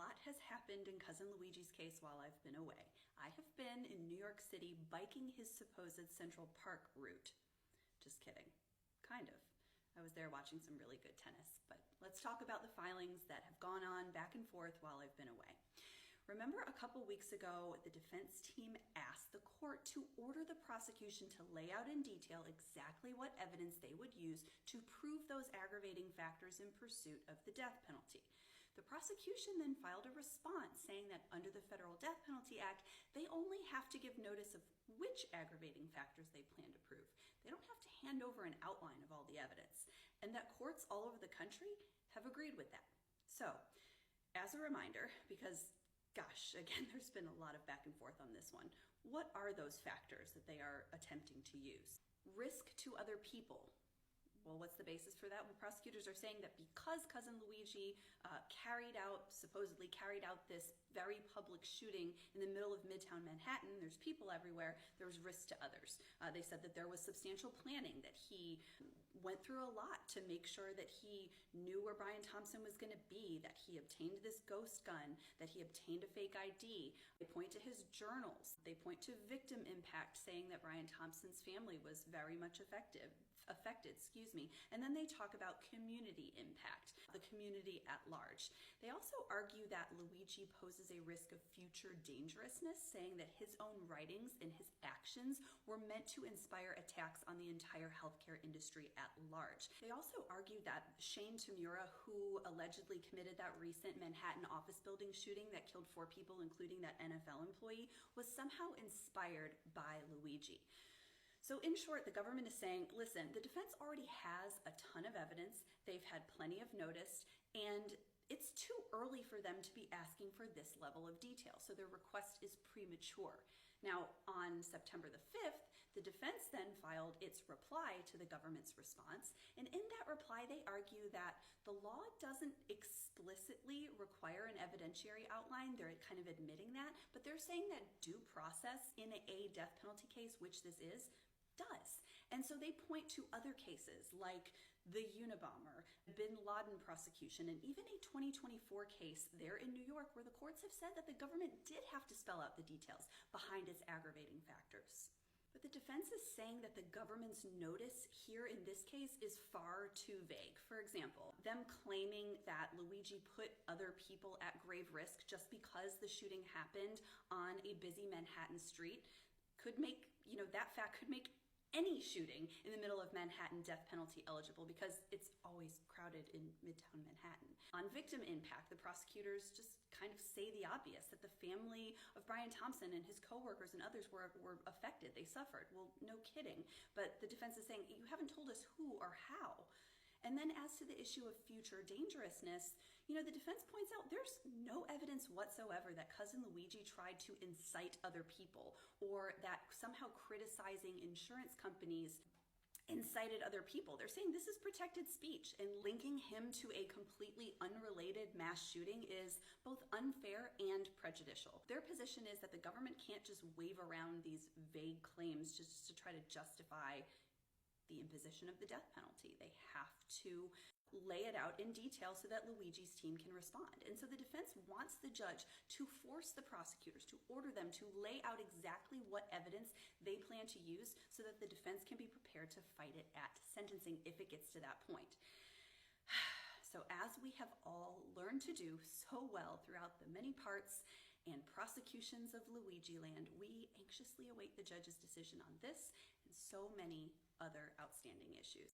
lot has happened in Cousin Luigi's case while I've been away. I have been in New York City biking his supposed Central Park route. Just kidding. Kind of. I was there watching some really good tennis, but let's talk about the filings that have gone on back and forth while I've been away. Remember a couple weeks ago, the defense team asked the court to order the prosecution to lay out in detail exactly what evidence they would use to prove those aggravating factors in pursuit of the death penalty. The prosecution then filed a response saying that under the Federal Death Penalty Act, they only have to give notice of which aggravating factors they plan to prove. They don't have to hand over an outline of all the evidence, and that courts all over the country have agreed with that. So, as a reminder, because gosh, again, there's been a lot of back and forth on this one. What are those factors that they are attempting to use? Risk to other people. Well, what's the basis for that? Well, prosecutors are saying that because Cousin Luigi supposedly carried out this very public shooting in the middle of Midtown Manhattan, there's people everywhere, there was risk to others. They said that there was substantial planning, that he went through a lot to make sure that he knew where Brian Thompson was going to be, that he obtained this ghost gun, that he obtained a fake ID. They point to his journals. They point to victim impact, saying that Brian Thompson's family was very much affected, and then they talk about community impact, the community at large. They also argue that Luigi poses a risk of future dangerousness, saying that his own writings and his actions were meant to inspire attacks on the entire healthcare industry at large. They also argue that Shane Tamura, who allegedly committed that recent Manhattan office building shooting that killed 4 people, including that NFL employee, was somehow inspired by Luigi. So in short, the government is saying, listen, the defense already has a ton of evidence, they've had plenty of notice, and it's too early for them to be asking for this level of detail, so their request is premature. Now, on September the 5th, the defense then filed its reply to the government's response, and in that reply they argue that the law doesn't explicitly require an evidentiary outline. They're kind of admitting that, but they're saying that due process in a death penalty case, which this is, does. And so they point to other cases like the Unabomber, Bin Laden prosecution, and even a 2024 case there in New York where the courts have said that the government did have to spell out the details behind its aggravating factors. But the defense is saying that the government's notice here in this case is far too vague. For example, them claiming that Luigi put other people at grave risk just because the shooting happened on a busy Manhattan street could make, that fact could make any shooting in the middle of Manhattan death penalty eligible because it's always crowded in Midtown Manhattan. On victim impact, the prosecutors just kind of say the obvious, that the family of Brian Thompson and his coworkers and others were affected, they suffered. Well, no kidding. But the defense is saying, you haven't told us who or how. And then as to the issue of future dangerousness, the defense points out there's no evidence whatsoever that Cousin Luigi tried to incite other people or that somehow criticizing insurance companies incited other people. They're saying this is protected speech, and linking him to a completely unrelated mass shooting is both unfair and prejudicial. Their position is that the government can't just wave around these vague claims just to try to justify the imposition of the death penalty. They have to lay it out in detail so that Luigi's team can respond. And so the defense wants the judge to force the prosecutors, to order them to lay out exactly what evidence they plan to use so that the defense can be prepared to fight it at sentencing if it gets to that point. So as we have all learned to do so well throughout the many parts and prosecutions of Luigi Land, we anxiously await the judge's decision on this and so many other outstanding issues.